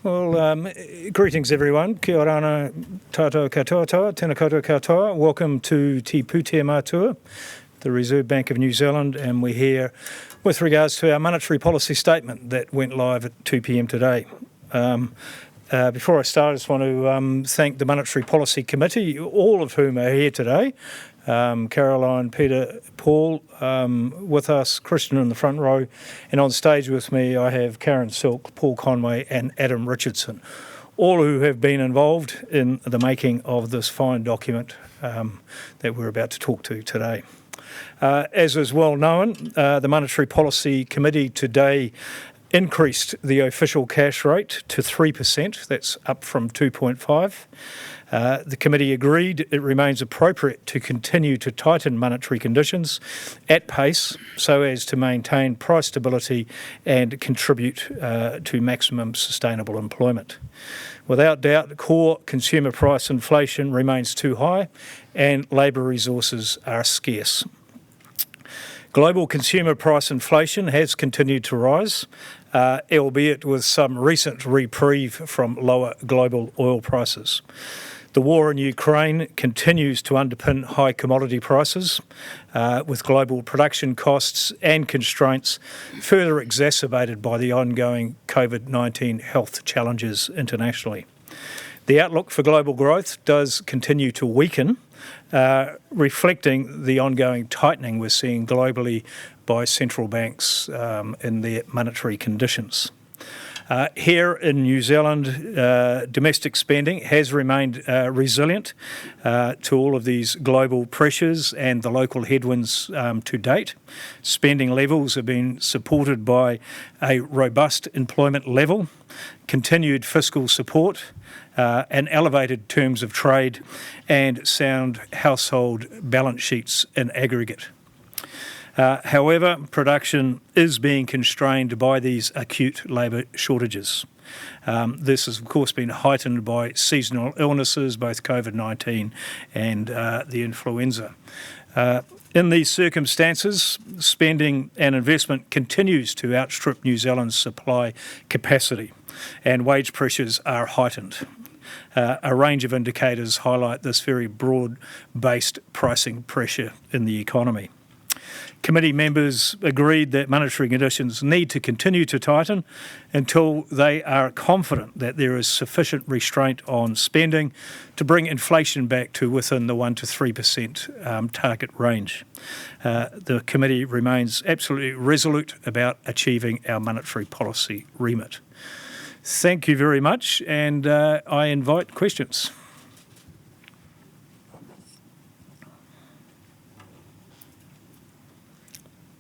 Well, greetings everyone. Kia orana, tātou katoa, tēnā koutou katoa. Welcome to Te Pūtea Mātua, the Reserve Bank of New Zealand, and we're here with regards to our monetary policy statement that went live at 2 p.m. today. Before I start, I just want to thank the Monetary Policy Committee, all of whom are here today. Caroline, Peter, Paul with us, Christian in the front row, and on stage with me I have Karen Silk, Paul Conway and Adam Richardson, all who have been involved in the making of this fine document that we're about to talk to today. As is well known, the Monetary Policy Committee today increased the official cash rate to 3%, that's up from 2.5%. The committee agreed it remains appropriate to continue to tighten monetary conditions at pace so as to maintain price stability and contribute to maximum sustainable employment. Without doubt, core consumer price inflation remains too high and labour resources are scarce. Global consumer price inflation has continued to rise, albeit with some recent reprieve from lower global oil prices. The war in Ukraine continues to underpin high commodity prices, with global production costs and constraints further exacerbated by the ongoing COVID-19 health challenges internationally. The outlook for global growth does continue to weaken, reflecting the ongoing tightening we're seeing globally by central banks in their monetary conditions. Here in New Zealand, domestic spending has remained resilient to all of these global pressures and the local headwinds to date. Spending levels have been supported by a robust employment level, continued fiscal support, and elevated terms of trade and sound household balance sheets in aggregate. However, production is being constrained by these acute labour shortages. This has, of course, been heightened by seasonal illnesses, both COVID-19 and the influenza. In these circumstances, spending and investment continues to outstrip New Zealand's supply capacity, and wage pressures are heightened. A range of indicators highlight this very broad-based pricing pressure in the economy. Committee members agreed that monetary conditions need to continue to tighten until they are confident that there is sufficient restraint on spending to bring inflation back to within the 1% to 3% target range. The committee remains absolutely resolute about achieving our monetary policy remit. Thank you very much, and I invite questions.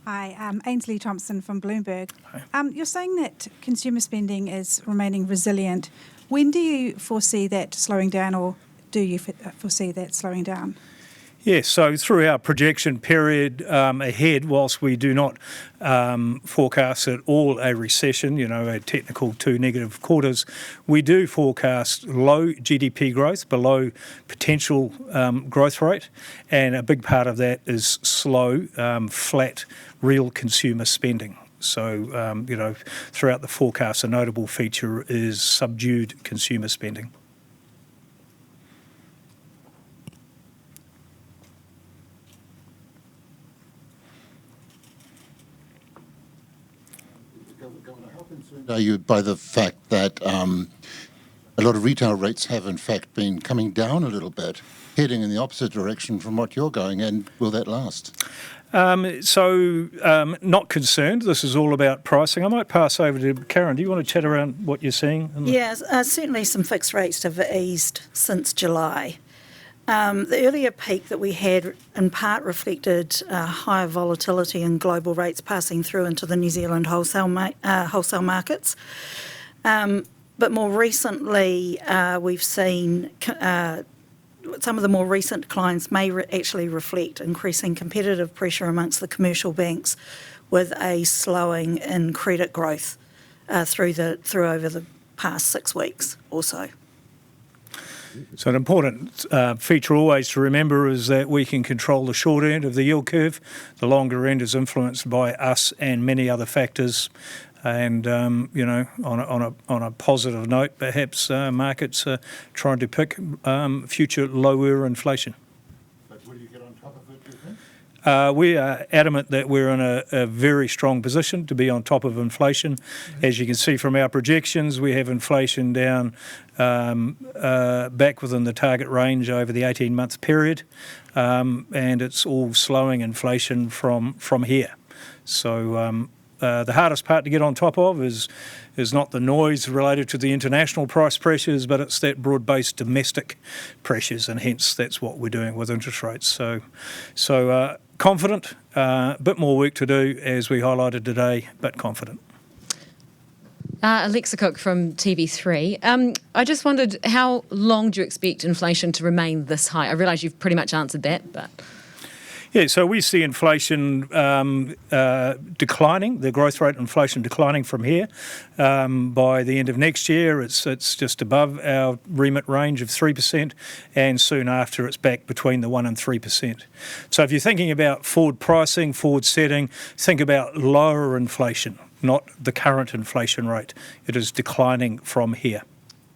Hi, Ainsley Thompson from Bloomberg. Hi. You're saying that consumer spending is remaining resilient. When do you foresee that slowing down, or do you foresee that slowing down? Yes, so through our projection period ahead, whilst we do not forecast at all a recession, a technical 2 negative quarters, we do forecast low GDP growth, below potential growth rate, and a big part of that is slow, flat, real consumer spending. So, throughout the forecast, a notable feature is subdued consumer spending. How concerned are you by the fact that a lot of retail rates have in fact been coming down a little bit, heading in the opposite direction from what you're going, and will that last? Not concerned. This is all about pricing. I might pass over to Karen. Do you want to chat around what you're seeing? Yes, certainly some fixed rates have eased since July. The earlier peak that we had in part reflected higher volatility in global rates passing through into the New Zealand wholesale markets. But more recently, we've seen some of the more recent declines may actually reflect increasing competitive pressure amongst the commercial banks, with a slowing in credit growth through over the past 6 weeks or so. So an important feature always to remember is that we can control the short end of the yield curve. The longer end is influenced by us and many other factors. And on a positive note, perhaps markets are trying to pick future lower inflation. But will you get on top of it, do you think? We are adamant that we're in a very strong position to be on top of inflation. As you can see from our projections, we have inflation down back within the target range over the 18-month period, and it's all slowing inflation from here. So the hardest part to get on top of is not the noise related to the international price pressures, but it's that broad-based domestic pressures, and hence that's what we're doing with interest rates. So confident, a bit more work to do as we highlighted today, but confident. Alexa Cook from TV3. I just wondered, how long do you expect inflation to remain this high? I realise you've pretty much answered that, but... Yeah, so we see inflation declining, the growth rate of inflation declining from here. By the end of next year, it's just above our remit range of 3%, and soon after it's back between the 1% and 3%. So if you're thinking about forward pricing, forward setting, think about lower inflation, not the current inflation rate. It is declining from here.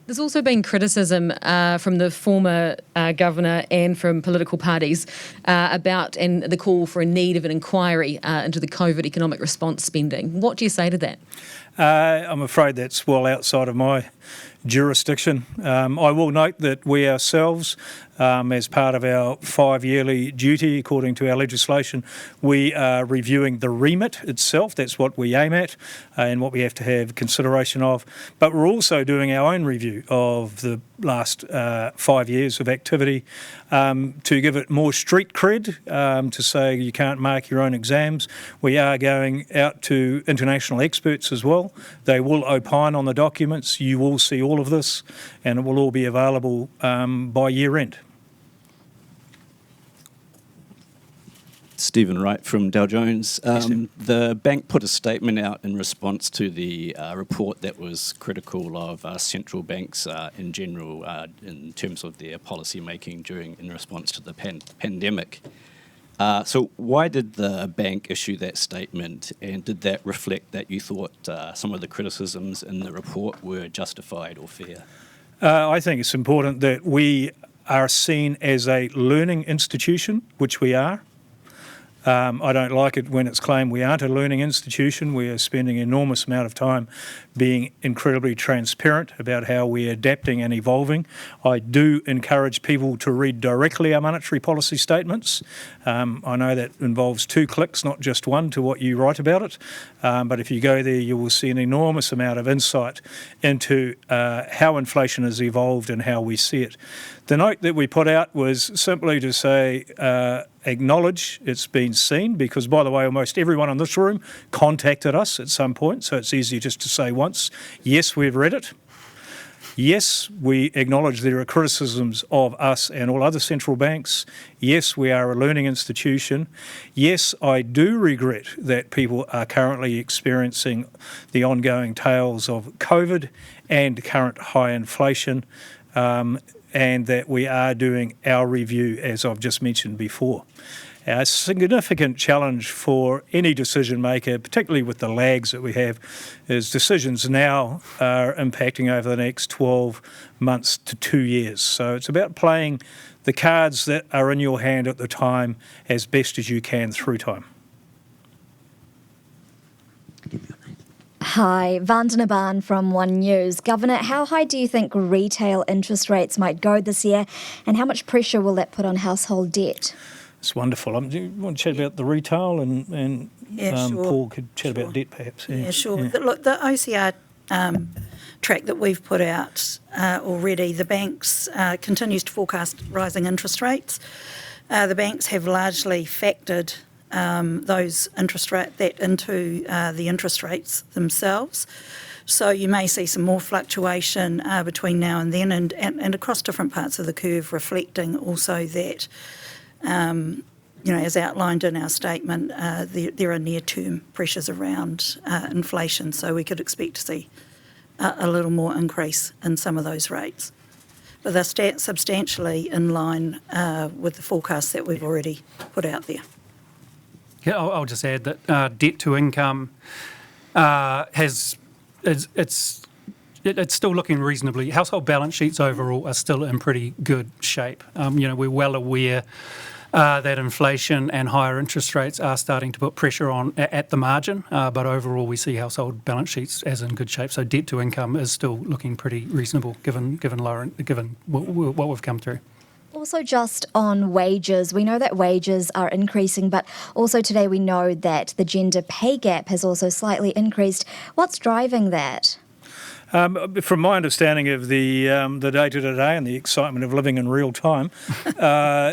There's also been criticism from the former governor and from political parties about and the call for a need of an inquiry into the COVID economic response spending. What do you say to that? I'm afraid that's well outside of my jurisdiction. I will note that we ourselves, as part of our 5-yearly duty, according to our legislation, we are reviewing the remit itself. That's what we aim at and what we have to have consideration of. But we're also doing our own review of the last 5 years of activity to give it more street cred, to say you can't mark your own exams. We are going out to international experts as well. They will opine on the documents. You will see all of this, and it will all be available by year end. Stephen Wright from Dow Jones. The bank put a statement out in response to the report that was critical of central banks in general in terms of their policy making in response to the pandemic. So why did the bank issue that statement, and did that reflect that you thought some of the criticisms in the report were justified or fair? I think it's important that we are seen as a learning institution, which we are. I don't like it when it's claimed we aren't a learning institution. We are spending an enormous amount of time being incredibly transparent about how we're adapting and evolving. I do encourage people to read directly our monetary policy statements. I know that involves 2 clicks, not just one, to what you write about it. But if you go there, you will see an enormous amount of insight into how inflation has evolved and how we see it. The note that we put out was simply to say, acknowledge it's been seen, because, by the way, almost everyone in this room contacted us at some point, so it's easy just to say once, yes, we've read it. Yes, we acknowledge there are criticisms of us and all other central banks. Yes, we are a learning institution. Yes, I do regret that people are currently experiencing the ongoing tales of COVID and current high inflation, and that we are doing our review, as I've just mentioned before. A significant challenge for any decision maker, particularly with the lags that we have, is decisions now are impacting over the next 12 months to 2 years. So it's about playing the cards that are in your hand at the time as best as you can through time. Hi, Vandana Ban from One News. Governor, how high do you think retail interest rates might go this year, and how much pressure will that put on household debt? It's wonderful. Do you want to chat about the retail and Yeah, sure. Paul could chat about debt perhaps? Yeah, sure. Look, the OCR track that we've put out already, the banks continues to forecast rising interest rates. The banks have largely factored those that into the interest rates themselves. So you may see some more fluctuation between now and then, and across different parts of the curve, reflecting also that, as outlined in our statement, there are near-term pressures around inflation. So we could expect to see a little more increase in some of those rates. But they're substantially in line with the forecast that we've already put out there. Yeah, I'll just add that debt to income It's still looking reasonably. Household balance sheets overall are still in pretty good shape. We're well aware that inflation and higher interest rates are starting to put pressure on at the margin, but overall we see household balance sheets as in good shape. So debt to income is still looking pretty reasonable given what we've come through. Also, just on wages, we know that wages are increasing, but also today we know that the gender pay gap has also slightly increased. What's driving that? From my understanding of the day-to-day and the excitement of living in real time,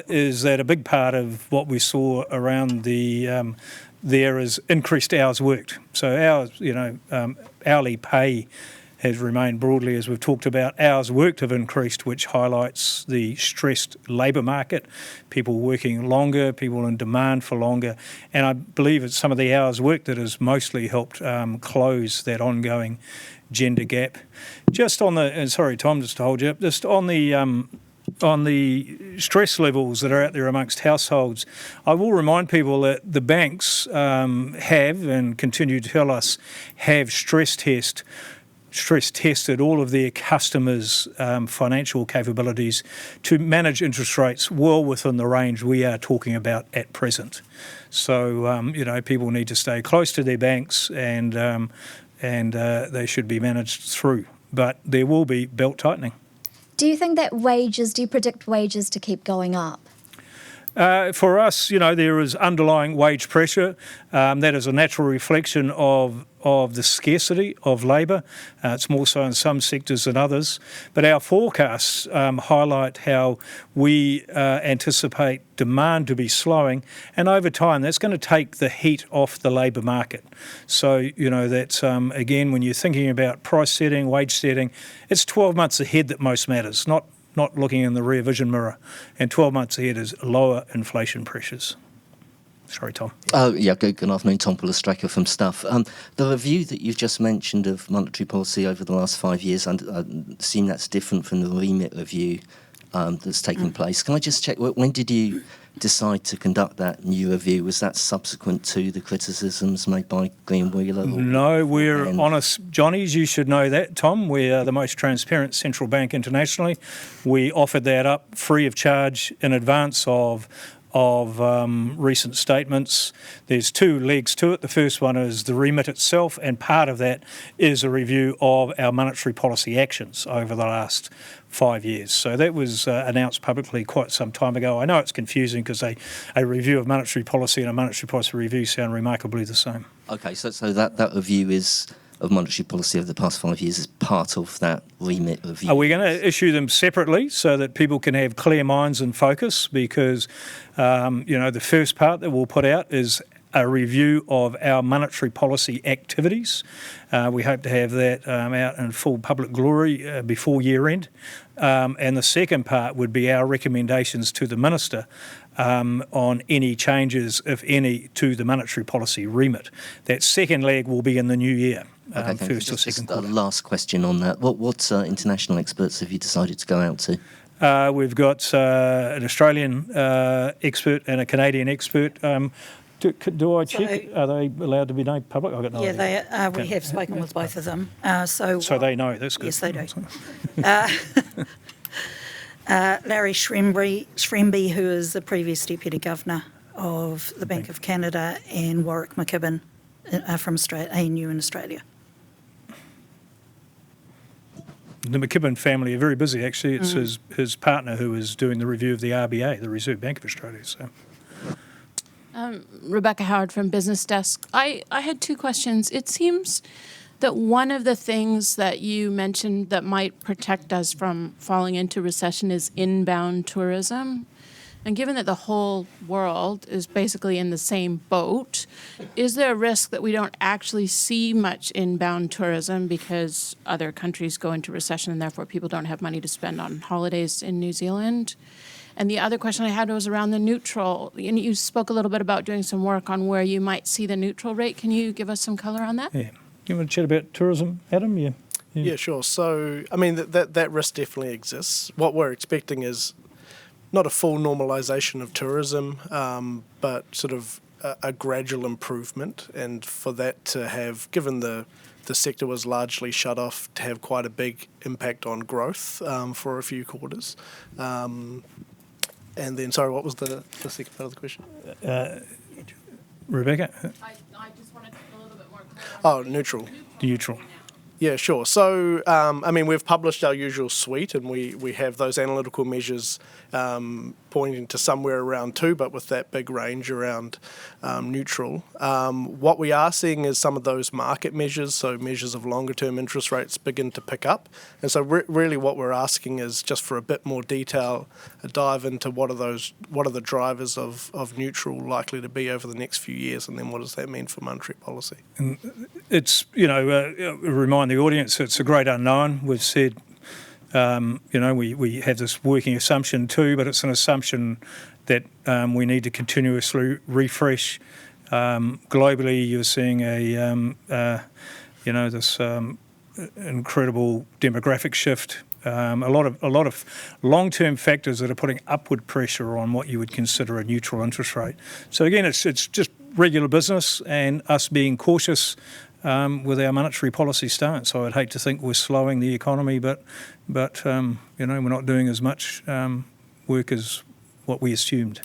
is that a big part of what we saw around there is increased hours worked. So hourly pay has remained broadly, as we've talked about. Hours worked have increased, which highlights the stressed labour market, people working longer, people in demand for longer. And I believe it's some of the hours worked that has mostly helped close that ongoing gender gap. Just on the, and sorry Tom, just to hold you up, just on the stress levels that are out there amongst households, I will remind people that the banks have and continue to tell us have stress tested all of their customers' financial capabilities to manage interest rates well within the range we are talking about at present. So, people need to stay close to their banks and they should be managed through. But there will be belt tightening. Do you predict wages to keep going up? For us, there is underlying wage pressure. That is a natural reflection of the scarcity of labour. It's more so in some sectors than others. But our forecasts highlight how we anticipate demand to be slowing, and over time that's going to take the heat off the labour market. So, that's, again, when you're thinking about price setting, wage setting, it's 12 months ahead that most matters, not looking in the rear vision mirror, and 12 months ahead is lower inflation pressures. Sorry, Tom. Good afternoon, Tom Pulastraker from Stuff. The review that you've just mentioned of monetary policy over the last 5 years, I assume that's different from the remit review that's taking place. Can I just check, when did you decide to conduct that new review? Was that subsequent to the criticisms made by Graham Wheeler? No, we're honest Johnnies. You should know that, Tom. We are the most transparent central bank internationally. We offered that up free of charge in advance of recent statements. There's two legs to it. The first one is the remit itself, and part of that is a review of our monetary policy actions over the last 5 years. So that was announced publicly quite some time ago. I know it's confusing because a review of monetary policy and a monetary policy review sound remarkably the same. Okay, so that review of monetary policy over the past 5 years is part of that remit review. Are we going to issue them separately so that people can have clear minds and focus? Because, the first part that we'll put out is a review of our monetary policy activities. We hope to have that out in full public glory before year end. And the second part would be our recommendations to the Minister on any changes, if any, to the monetary policy remit. That second leg will be in the new year. Okay, first or second quarter. Last question on that. What international experts have you decided to go out to? We've got an Australian expert and a Canadian expert. Do I check? Are they allowed to be named public? I've got no idea. Yeah, we have spoken with both of them. So they know. That's good. Yes, they do. Larry Shremby, who is the previous Deputy Governor of the Bank of Canada, and Warwick McKibben from ANU in Australia. The McKibben family are very busy, actually. It's his partner who is doing the review of the RBA, the Reserve Bank of Australia. So. Rebecca Howard from Business Desk. I had two questions. It seems that one of the things that you mentioned that might protect us from falling into recession is inbound tourism. And given that the whole world is basically in the same boat, is there a risk that we don't actually see much inbound tourism because other countries go into recession and therefore people don't have money to spend on holidays in New Zealand? And the other question I had was around the neutral. You spoke a little bit about doing some work on where you might see the neutral rate. Can you give us some color on that? Yeah. You want to chat about tourism, Adam? Yeah, sure. So, I mean, that risk definitely exists. What we're expecting is not a full normalisation of tourism, but sort of a gradual improvement, and for that to have, given the sector was largely shut off, to have quite a big impact on growth for a few quarters. And then, sorry, what was the second part of the question? Rebecca? I just wanted a little bit more clarity. Oh, neutral. Neutral. Yeah, sure. So, I mean, we've published our usual suite, and we have those analytical measures pointing to somewhere around 2, but with that big range around neutral. What we are seeing is some of those market measures, so measures of longer-term interest rates, begin to pick up. And so really what we're asking is just for a bit more detail, a dive into what are the drivers of neutral likely to be over the next few years, and then what does that mean for monetary policy? It's, remind the audience, it's a great unknown. We've said, we have this working assumption too, but it's an assumption that we need to continuously refresh. Globally, you're seeing this incredible demographic shift. A lot of long-term factors that are putting upward pressure on what you would consider a neutral interest rate. So again, it's just regular business and us being cautious with our monetary policy stance. I would hate to think we're slowing the economy, but we're not doing as much work as what we assumed.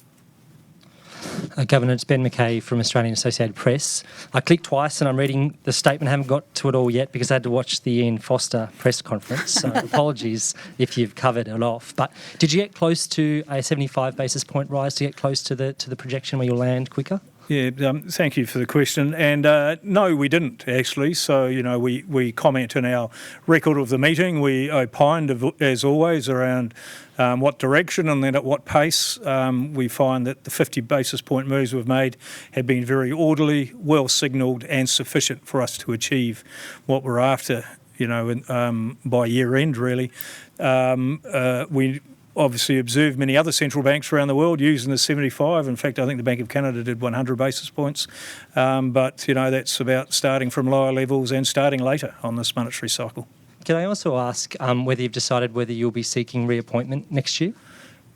Governor, it's Ben McKay from Australian Associated Press. I clicked twice and I'm reading the statement. I haven't got to it all yet because I had to watch the Ian Foster press conference. So apologies if you've covered it off. But did you get close to a 75 basis point rise to get close to the projection where you'll land quicker? Yeah, thank you for the question. And no, we didn't actually. So, we comment in our record of the meeting. We opined, as always, around what direction and then at what pace. We find that the 50 basis point moves we've made have been very orderly, well signalled and sufficient for us to achieve what we're after, by year end, really. We obviously observed many other central banks around the world using the 75. In fact, I think the Bank of Canada did 100 basis points. But that's about starting from lower levels and starting later on this monetary cycle. Can I also ask whether you've decided whether you'll be seeking reappointment next year?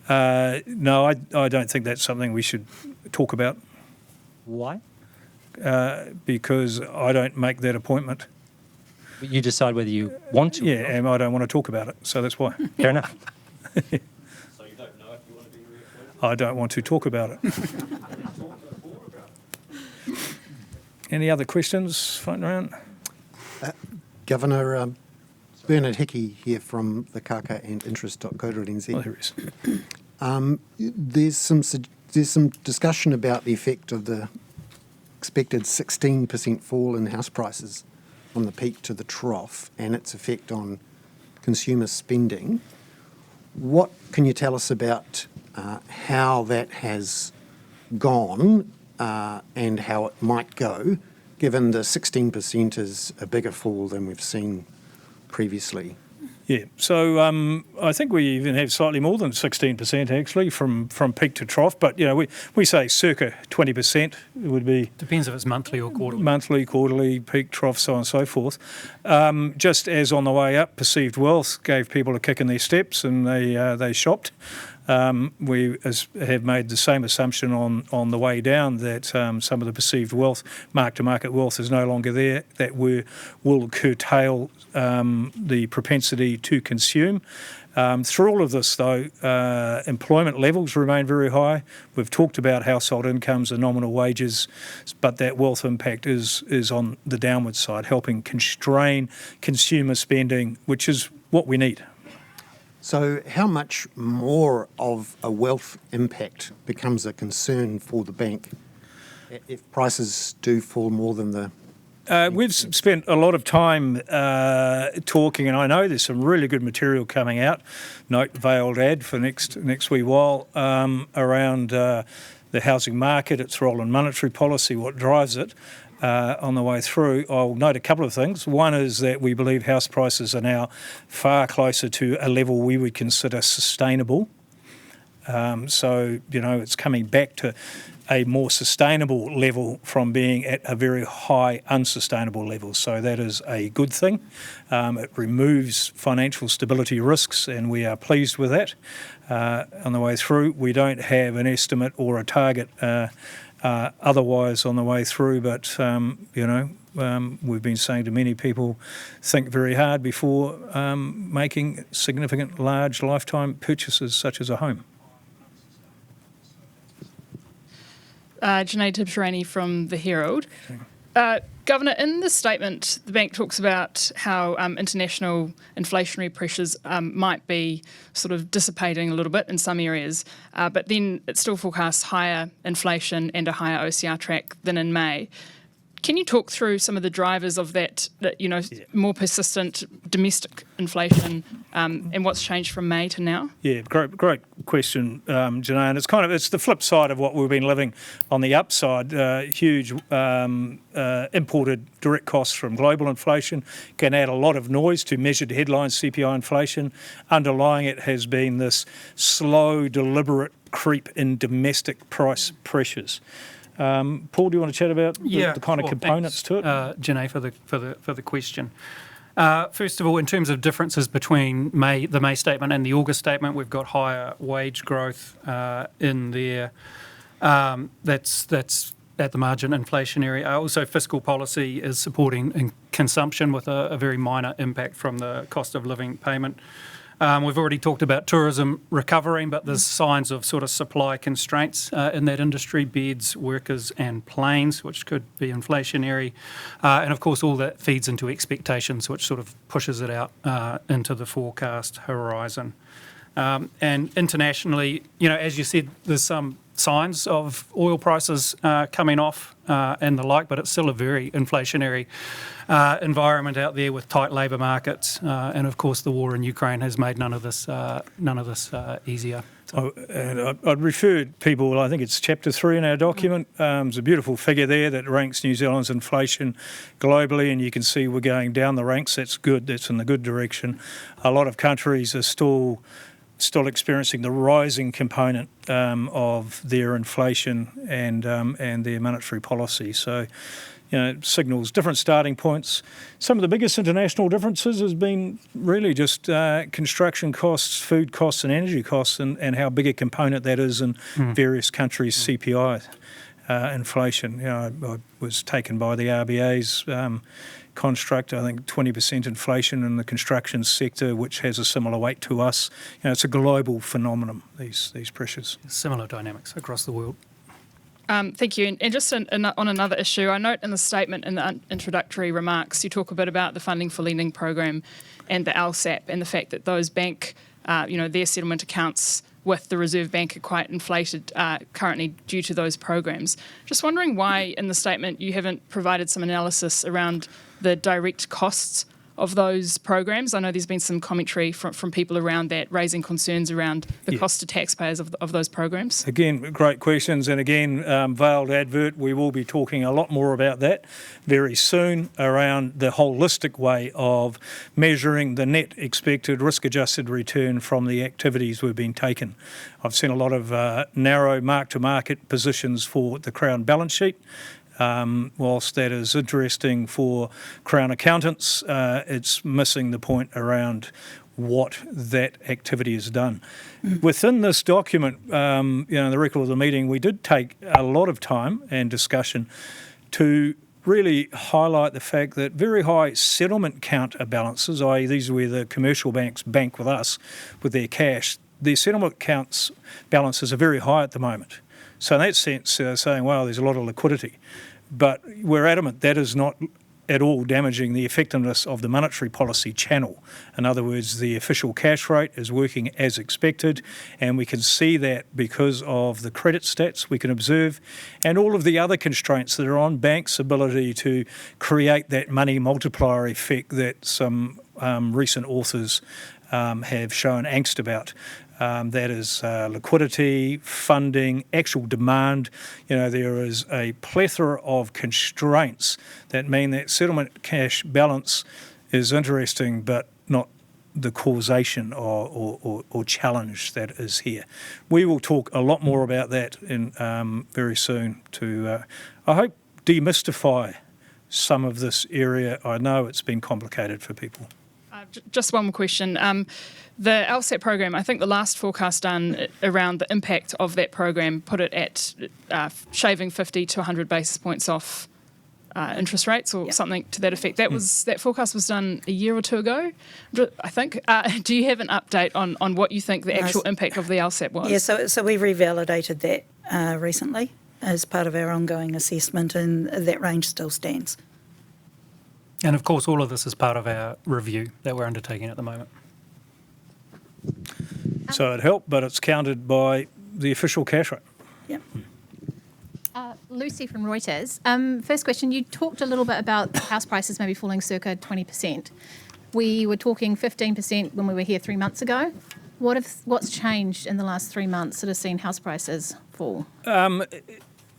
No, I don't think that's something we should talk about. Why? Because I don't make that appointment. But you decide whether you want to. Yeah, and I don't want to talk about it, so that's why. Fair enough. So you don't know if you want to be reappointed? I don't want to talk about it. Any other questions floating around? Governor, Bernard Hickey here from the Kaka and Interest.co.nz. Oh, there is. There's some discussion about the effect of the expected 16% fall in house prices from the peak to the trough and its effect on consumer spending. What can you tell us about how that has gone and how it might go, given the 16% is a bigger fall than we've seen previously? Yeah, so I think we even have slightly more than 16% actually from peak to trough, but we say circa 20% would be. Depends if it's monthly or quarterly. Monthly, quarterly, peak, trough, so on and so forth. Just as on the way up, perceived wealth gave people a kick in their steps and they shopped. We have made the same assumption on the way down that some of the perceived wealth, mark-to-market wealth, is no longer there. That will curtail the propensity to consume. Through all of this, though, employment levels remain very high. We've talked about household incomes and nominal wages, but that wealth impact is on the downward side, helping constrain consumer spending, which is what we need. So how much more of a wealth impact becomes a concern for the bank if prices do fall more than the... We've spent a lot of time talking, and I know there's some really good material coming out, note veiled ad for next wee while, around the housing market, its role in monetary policy, what drives it. On the way through, I'll note a couple of things. One is that we believe house prices are now far closer to a level we would consider sustainable. So, it's coming back to a more sustainable level from being at a very high unsustainable level. So that is a good thing. It removes financial stability risks, and we are pleased with that. on the way through. We don't have an estimate or a target otherwise on the way through, but, we've been saying to many people, think very hard before making significant, large lifetime purchases such as a home. Janae Tibshirani from The Herald. Governor, in the statement, the bank talks about how international inflationary pressures might be sort of dissipating a little bit in some areas, but then it still forecasts higher inflation and a higher OCR track than in May. Can you talk through some of the drivers of that more persistent domestic inflation and what's changed from May to now? Yeah, great question, Janae. And it's the flip side of what we've been living on the upside. Huge imported direct costs from global inflation can add a lot of noise to measured headline CPI inflation. Underlying it has been this slow, deliberate creep in domestic price pressures. Paul, do you want to chat about the kind of components to it? Janae, for the question. First of all, in terms of differences between the May statement and the August statement, we've got higher wage growth in there. That's at the margin inflationary. Also, fiscal policy is supporting consumption with a very minor impact from the cost of living payment. We've already talked about tourism recovering, but there's signs of sort of supply constraints in that industry, beds, workers and planes, which could be inflationary. And of course, all that feeds into expectations, which sort of pushes it out into the forecast horizon. And internationally, as you said, there's some signs of oil prices coming off and the like, but it's still a very inflationary environment out there with tight labour markets, and of course the war in Ukraine has made none of this easier. And I'd refer people, I think it's chapter 3 in our document. There's a beautiful figure there that ranks New Zealand's inflation globally, and you can see we're going down the ranks. That's good. That's in the good direction. A lot of countries are still experiencing the rising component of their inflation and their monetary policy. So, signals different starting points. Some of the biggest international differences has been really just construction costs, food costs and energy costs and how big a component that is in various countries' CPI inflation. I was taken by the RBA's construct, I think 20% inflation in the construction sector, which has a similar weight to us. It's a global phenomenon, these pressures. Similar dynamics across the world. Thank you. And just on another issue, I note in the statement in the introductory remarks, you talk a bit about the Funding for Lending program and the LSAP and the fact that those bank, their settlement accounts with the Reserve Bank are quite inflated currently due to those programs. Just wondering why in the statement you haven't provided some analysis around the direct costs of those programs. I know there's been some commentary from people around that, raising concerns around the cost to taxpayers of those programs. Again, great questions. And again, veiled advert, we will be talking a lot more about that very soon around the holistic way of measuring the net expected risk-adjusted return from the activities we've been taking. I've seen a lot of narrow mark-to-market positions for the Crown balance sheet. Whilst that is interesting for Crown accountants, it's missing the point around what that activity has done. Within this document, the record of the meeting, we did take a lot of time and discussion to really highlight the fact that very high settlement counter balances, i.e. these are where the commercial banks bank with us with their cash, their settlement counts balances are very high at the moment. So in that sense, saying, well, there's a lot of liquidity. But we're adamant that is not at all damaging the effectiveness of the monetary policy channel. In other words, the official cash rate is working as expected, and we can see that because of the credit stats we can observe and all of the other constraints that are on banks' ability to create that money multiplier effect that some recent authors have shown angst about. That is liquidity, funding, actual demand. There is a plethora of constraints that mean that settlement cash balance is interesting, but not the causation or challenge that is here. We will talk a lot more about that in very soon to, I hope, demystify some of this area. I know it's been complicated for people. Just one more question. The LSAP program, I think the last forecast done around the impact of that program put it at shaving 50 to 100 basis points off interest rates or something to that effect. That forecast was done a year or two ago, I think. Do you have an update on what you think the actual impact of the LSAP was? Yeah, so we revalidated that recently as part of our ongoing assessment, and that range still stands. And of course, all of this is part of our review that we're undertaking at the moment. So it helped, but it's counted by the official cash rate. Yep. Lucy from Reuters. First question, you talked a little bit about house prices maybe falling circa 20%. We were talking 15% when we were here 3 months ago. What's changed in the last 3 months that has seen house prices fall?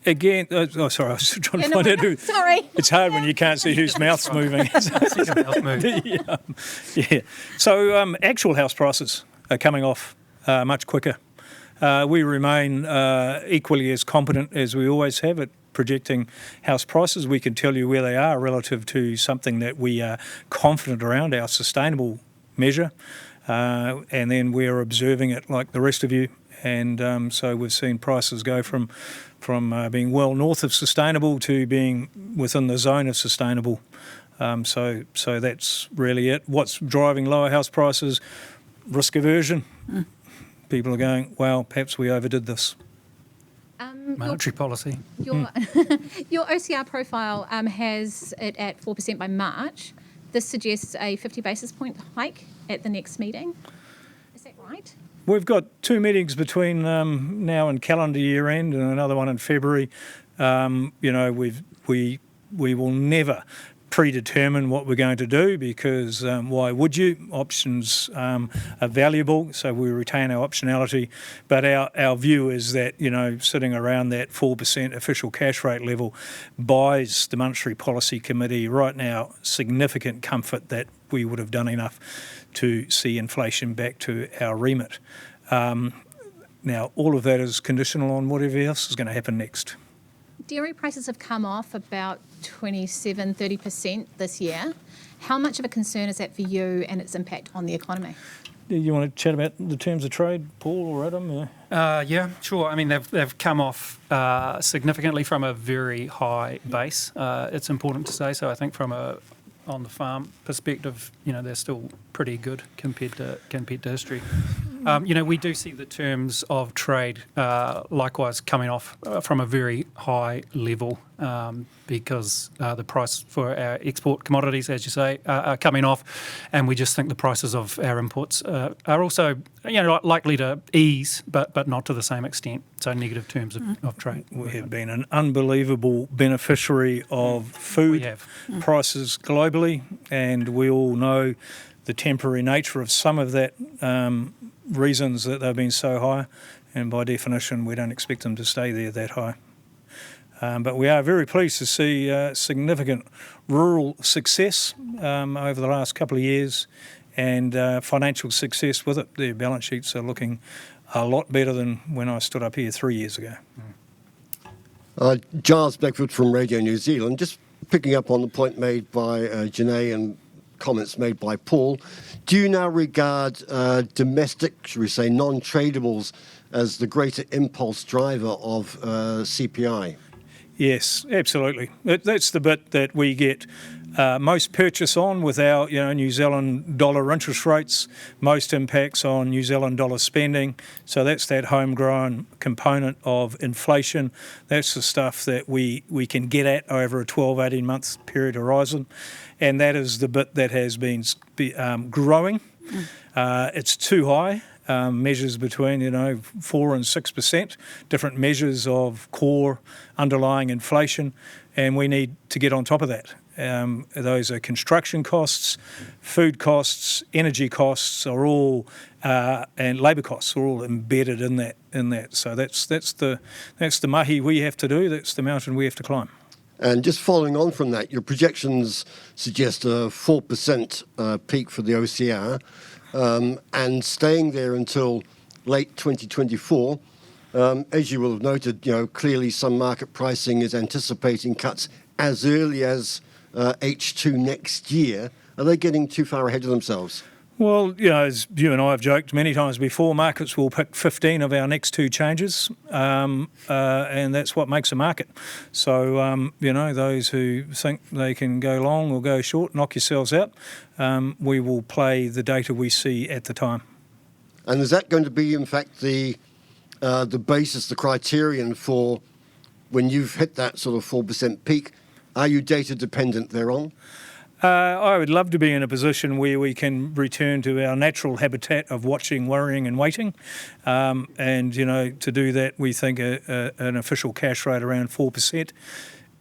Again, sorry, I was trying to find out who. Sorry. It's hard when you can't see whose mouth's moving. Yeah. So actual house prices are coming off much quicker. We remain equally as competent as we always have at projecting house prices. We can tell you where they are relative to something that we are confident around, our sustainable measure, and then we're observing it like the rest of you. And so we've seen prices go from being well north of sustainable to being within the zone of sustainable. So that's really it. What's driving lower house prices? Risk aversion. People are going, well, perhaps we overdid this. Monetary policy. Your OCR profile has it at 4% by March. This suggests a 50 basis point hike at the next meeting. Is that right? We've got 2 meetings between now and calendar year end, and another one in February. We will never predetermine what we're going to do because why would you? Options are valuable, so we retain our optionality. But our view is that sitting around that 4% official cash rate level buys the Monetary Policy Committee right now significant comfort that we would have done enough to see inflation back to our remit. Now, all of that is conditional on whatever else is going to happen next. Dairy prices have come off about 27-30% this year. How much of a concern is that for you and its impact on the economy? You want to chat about the terms of trade, Paul or Adam? Yeah, sure. I mean, they've come off significantly from a very high base. It's important to say. So I think from a on the farm perspective, they're still pretty good compared to history. We do see the terms of trade likewise coming off from a very high level because the price for our export commodities, as you say, are coming off, and we just think the prices of our imports are also likely to ease, but not to the same extent. So negative terms of trade. We have been an unbelievable beneficiary of food prices globally, and we all know the temporary nature of some of that reasons that they've been so high, and by definition we don't expect them to stay there that high. But we are very pleased to see significant rural success over the last couple of years and financial success with it. Their balance sheets are looking a lot better than when I stood up here 3 years ago. Giles Blackwood from Radio New Zealand. Just picking up on the point made by Janae and comments made by Paul, do you now regard domestic, should we say, non-tradables as the greater impulse driver of CPI? Yes, absolutely. That's the bit that we get most purchase on with our New Zealand dollar interest rates, most impacts on New Zealand dollar spending. So that's that homegrown component of inflation. That's the stuff that we can get at over a 12, 18 month period horizon. And that is the bit that has been growing. It's too high. Measures between 4 and 6%, different measures of core underlying inflation, and we need to get on top of that. Those are construction costs, food costs, energy costs are all, and labour costs are all embedded in that. So that's the mahi we have to do. That's the mountain we have to climb. And just following on from that, your projections suggest a 4% peak for the OCR. And staying there until late 2024. As you will have noted, clearly some market pricing is anticipating cuts as early as H2 next year. Are they getting too far ahead of themselves? Well, as you and I have joked many times before, markets will pick 15 of our next 2 changes, and that's what makes a market. So, those who think they can go long or go short, knock yourselves out. We will play the data we see at the time. And is that going to be, in fact, the basis, the criterion for when you've hit that sort of 4% peak? Are you data dependent thereon? I would love to be in a position where we can return to our natural habitat of watching, worrying and waiting. And to do that, we think an official cash rate around 4%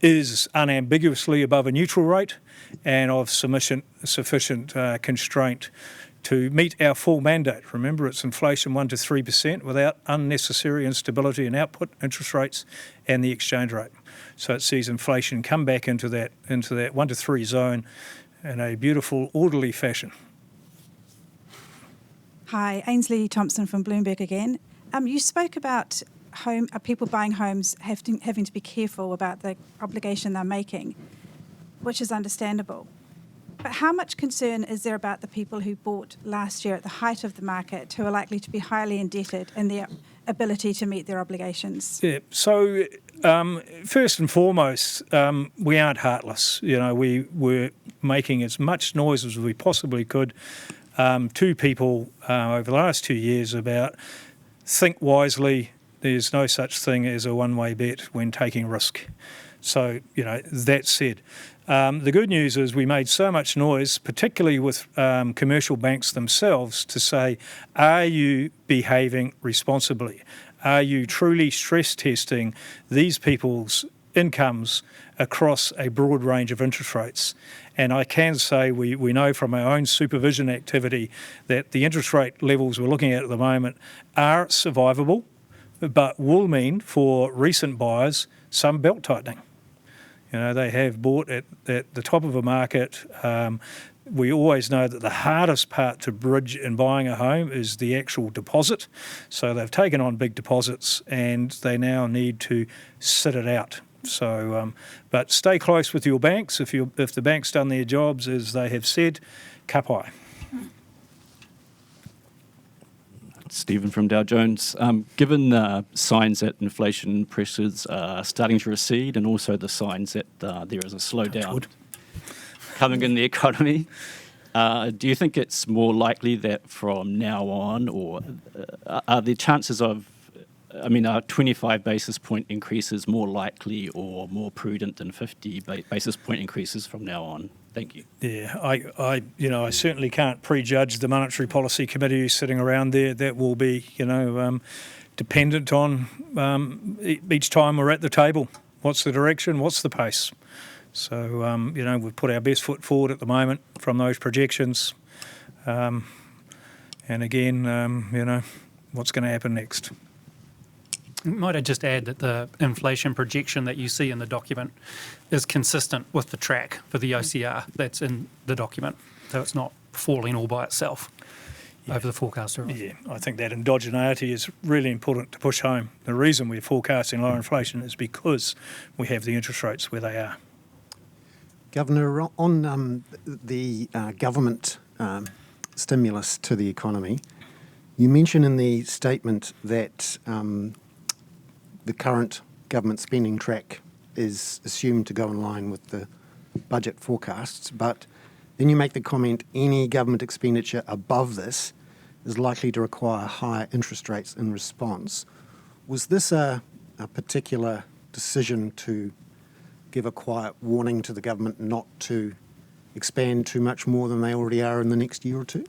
is unambiguously above a neutral rate and of sufficient constraint to meet our full mandate. Remember, it's inflation 1 to 3% without unnecessary instability in output, interest rates and the exchange rate. So it sees inflation come back into that 1 to 3 zone in a beautiful, orderly fashion. Hi, Ainsley Thompson from Bloomberg again. You spoke about people buying homes having to be careful about the obligation they're making, which is understandable. But how much concern is there about the people who bought last year at the height of the market who are likely to be highly indebted and their ability to meet their obligations? Yeah, so first and foremost, we aren't heartless. We were making as much noise as we possibly could to people over the last 2 years about think wisely. There's no such thing as a one-way bet when taking risk. So, that said, the good news is we made so much noise, particularly with commercial banks themselves, to say, are you behaving responsibly? Are you truly stress testing these people's incomes across a broad range of interest rates? And I can say we know from our own supervision activity that the interest rate levels we're looking at the moment are survivable, but will mean for recent buyers some belt tightening. They have bought at the top of a market. We always know that the hardest part to bridge in buying a home is the actual deposit. So they've taken on big deposits and they now need to sit it out. So, but stay close with your banks. If the bank's done their jobs as they have said, kapai. Stephen from Dow Jones. Given the signs that inflation pressures are starting to recede and also the signs that there is a slowdown coming in the economy, do you think it's more likely that from now on, or are the chances of, are 25 basis point increases more likely or more prudent than 50 basis point increases from now on? Thank you. Yeah, I certainly can't prejudge the Monetary Policy Committee who's sitting around there. That will be, dependent on each time we're at the table. What's the direction? What's the pace? So, we've put our best foot forward at the moment from those projections. And again, what's going to happen next? Might I just add that the inflation projection that you see in the document is consistent with the track for the OCR that's in the document. So it's not falling all by itself over the forecast horizon. Yeah, I think that endogeneity is really important to push home. The reason we're forecasting lower inflation is because we have the interest rates where they are. Governor, on the government stimulus to the economy, you mention in the statement that the current government spending track is assumed to go in line with the budget forecasts, but then you make the comment any government expenditure above this is likely to require higher interest rates in response. Was this a particular decision to give a quiet warning to the government not to expand too much more than they already are in the next year or two?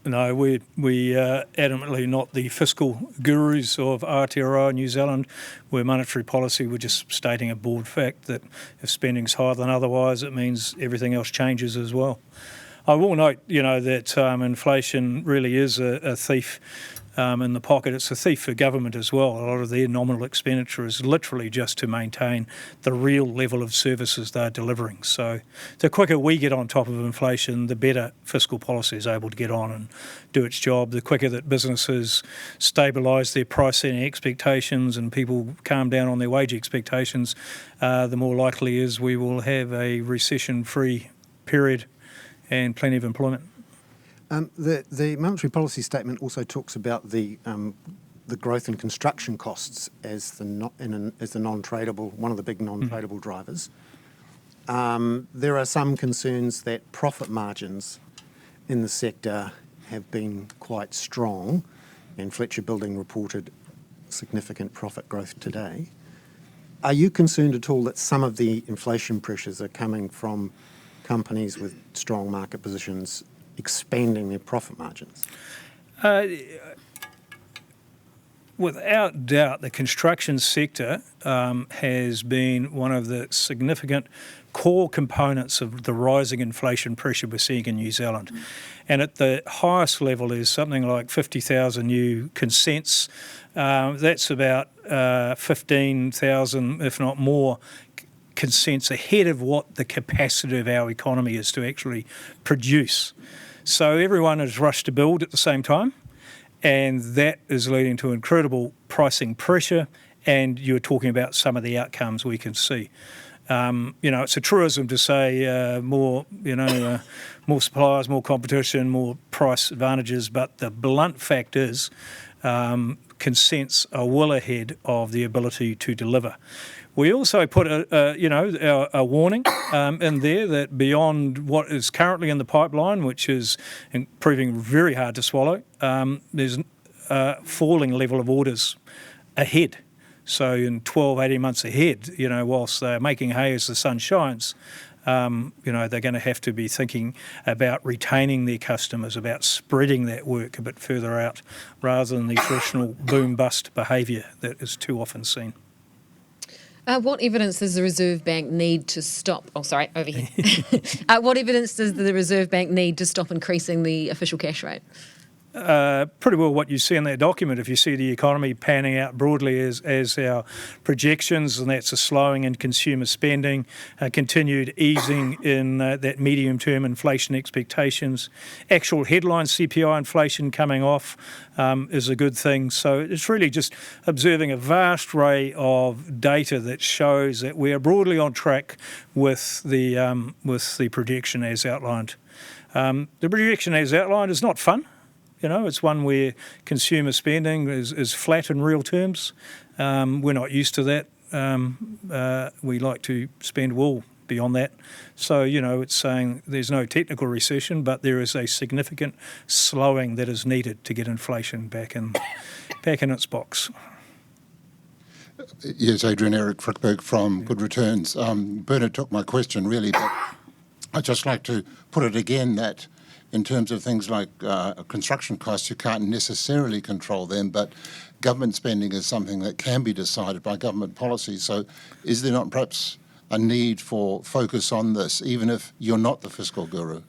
No, we adamantly not the fiscal gurus of Aotearoa New Zealand. We're monetary policy. We're just stating a board fact that if spending's higher than otherwise, it means everything else changes as well. I will note, that inflation really is a thief in the pocket. It's a thief for government as well. A lot of their nominal expenditure is literally just to maintain the real level of services they're delivering. So the quicker we get on top of inflation, the better fiscal policy is able to get on and do its job. The quicker that businesses stabilise their pricing expectations and people calm down on their wage expectations, the more likely is we will have a recession-free period and plenty of employment. The monetary policy statement also talks about the growth in construction costs as the non-tradable, one of the big non-tradable drivers. There are some concerns that profit margins in the sector have been quite strong, and Fletcher Building reported significant profit growth today. Are you concerned at all that some of the inflation pressures are coming from companies with strong market positions expanding their profit margins? Without doubt, the construction sector has been one of the significant core components of the rising inflation pressure we're seeing in New Zealand. And at the highest level is something like 50,000 new consents. That's about 15,000, if not more, consents ahead of what the capacity of our economy is to actually produce. So everyone is rushed to build at the same time, and that is leading to incredible pricing pressure, and you're talking about some of the outcomes we can see. It's a truism to say more suppliers, more competition, more price advantages, but the blunt fact is consents are well ahead of the ability to deliver. We also put a warning in there that beyond what is currently in the pipeline, which is proving very hard to swallow, there's a falling level of orders ahead. So in 12, 18 months ahead, whilst they're making hay as the sun shines, they're going to have to be thinking about retaining their customers, about spreading that work a bit further out, rather than the traditional boom-bust behaviour that is too often seen. What evidence does the Reserve Bank need to stop? Oh, sorry, over here. What evidence does the Reserve Bank need to stop increasing the official cash rate? Pretty well what you see in that document. If you see the economy panning out broadly as our projections, and that's a slowing in consumer spending, continued easing in that medium-term inflation expectations. Actual headline CPI inflation coming off is a good thing. So it's really just observing a vast array of data that shows that we are broadly on track with the projection as outlined. The projection as outlined is not fun. It's one where consumer spending is flat in real terms. We're not used to that. We like to spend well beyond that. So, it's saying there's no technical recession, but there is a significant slowing that is needed to get inflation back in its box. Yes, Adrian, Eric Frickberg from Good Returns. Bernard took my question really, but I'd just like to put it again that in terms of things like construction costs, you can't necessarily control them, but government spending is something that can be decided by government policy. So is there not perhaps a need for focus on this, even if you're not the fiscal guru?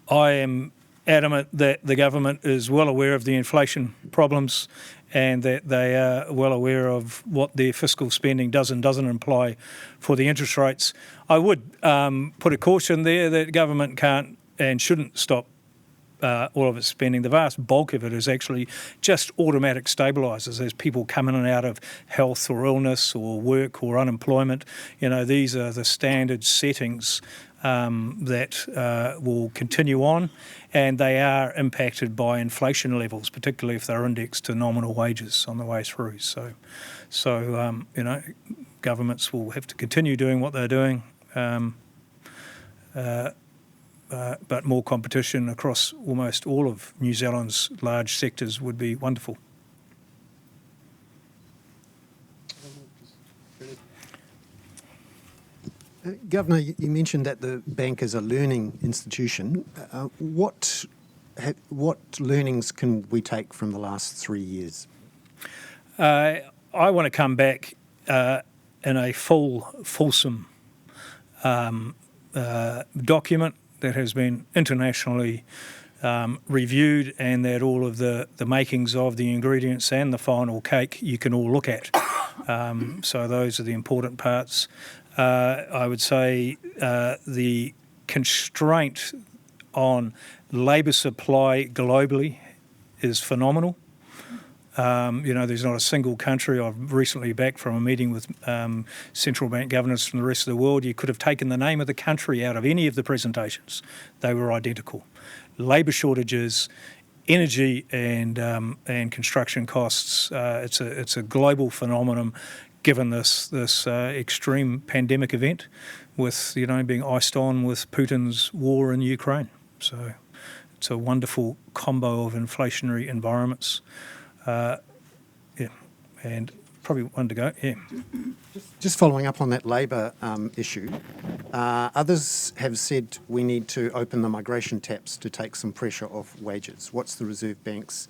I am adamant that the government is well aware of the inflation problems and that they are well aware of what their fiscal spending does and doesn't imply for the interest rates. I would put a caution there that government can't and shouldn't stop all of its spending. The vast bulk of it is actually just automatic stabilisers as people come in and out of health or illness or work or unemployment. These are the standard settings that will continue on, and they are impacted by inflation levels, particularly if they're indexed to nominal wages on the way through. So governments will have to continue doing what they're doing. But more competition across almost all of New Zealand's large sectors would be wonderful. Governor, you mentioned that the bank is a learning institution. What learnings can we take from the last 3 years? I want to come back in a fulsome document that has been internationally reviewed, and that all of the makings of the ingredients and the final cake you can all look at. So those are the important parts. I would say the constraint on labour supply globally is phenomenal. There's not a single country. I've recently back from a meeting with central bank governors from the rest of the world. You could have taken the name of the country out of any of the presentations. They were identical. Labour shortages, energy and construction costs. It's a global phenomenon, given this extreme pandemic event, with being iced on with Putin's war in Ukraine. So it's a wonderful combo of inflationary environments. And probably one to go. Yeah. Just following up on that labour issue, others have said we need to open the migration taps to take some pressure off wages. What's the Reserve Bank's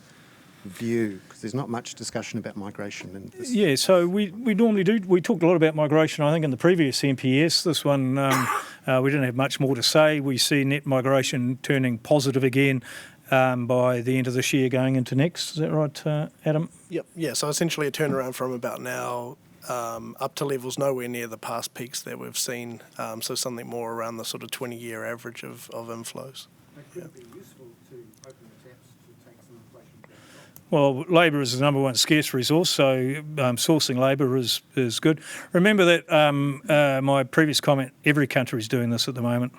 view? Because there's not much discussion about migration in this. Yeah, so we normally do. We talked a lot about migration, I think, in the previous MPS. This one, we didn't have much more to say. We see net migration turning positive again by the end of this year going into next. Is that right, Adam? Yep. Yeah, so essentially a turnaround from about now up to levels nowhere near the past peaks that we've seen, so something more around the sort of 20-year average of inflows. Could it be useful to open the taps to take some inflation back off? Well, labour is the number one scarce resource, so sourcing labour is good. Remember that my previous comment, every country is doing this at the moment.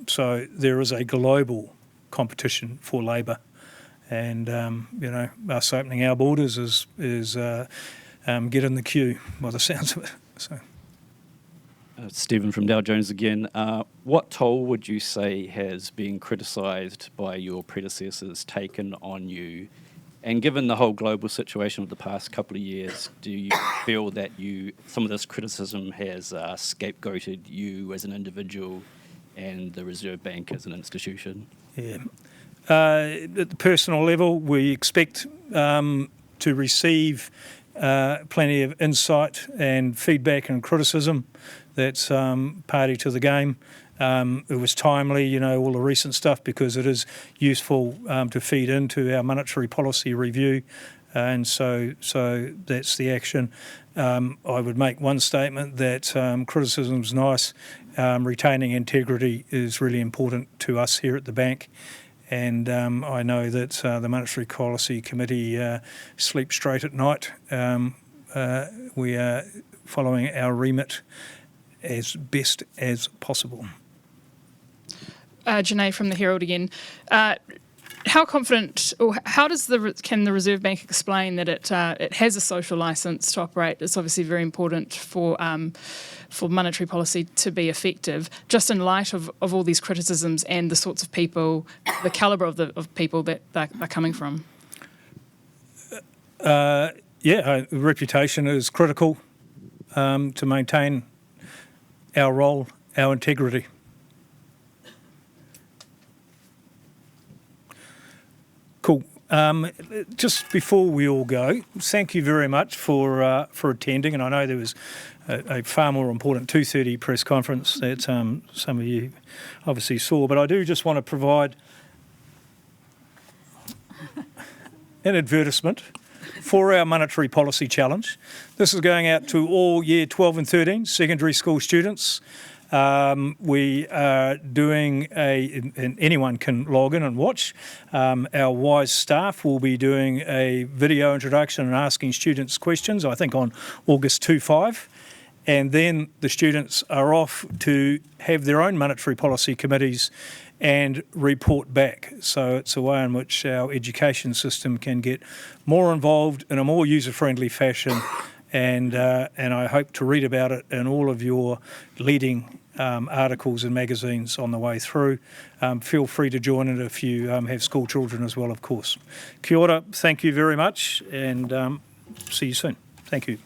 So there is a global competition for labour, and us opening our borders is get in the queue by the sounds of it. So. Stephen from Dow Jones again. What toll would you say has been criticised by your predecessors taken on you? And given the whole global situation of the past couple of years, do you feel that some of this criticism has scapegoated you as an individual and the Reserve Bank as an institution? Yeah. At the personal level, we expect to receive plenty of insight and feedback and criticism. That's party to the game. It was timely, all the recent stuff, because it is useful to feed into our monetary policy review, and so that's the action. I would make one statement that criticism is nice. Retaining integrity is really important to us here at the bank. And I know that the Monetary Policy Committee sleeps straight at night. We are following our remit as best as possible. Janae from the Herald again. How confident, or how can the Reserve Bank explain that it has a social licence to operate? It's obviously very important for monetary policy to be effective, just in light of all these criticisms and the sorts of people, the calibre of people that they're coming from. Reputation is critical to maintain our role, our integrity. Cool. Just before we all go, thank you very much for attending. And I know there was a far more important 2:30 press conference that some of you obviously saw, but I do just want to provide an advertisement for our monetary policy challenge. This is going out to all year 12 and 13 secondary school students. We are doing and anyone can log in and watch. Our WISE staff will be doing a video introduction and asking students questions, I think on August 2-5. And then the students are off to have their own monetary policy committees and report back. So it's a way in which our education system can get more involved in a more user-friendly fashion. And I hope to read about it in all of your leading articles and magazines on the way through. Feel free to join it if you have school children as well, of course. Kia ora, thank you very much, and see you soon. Thank you.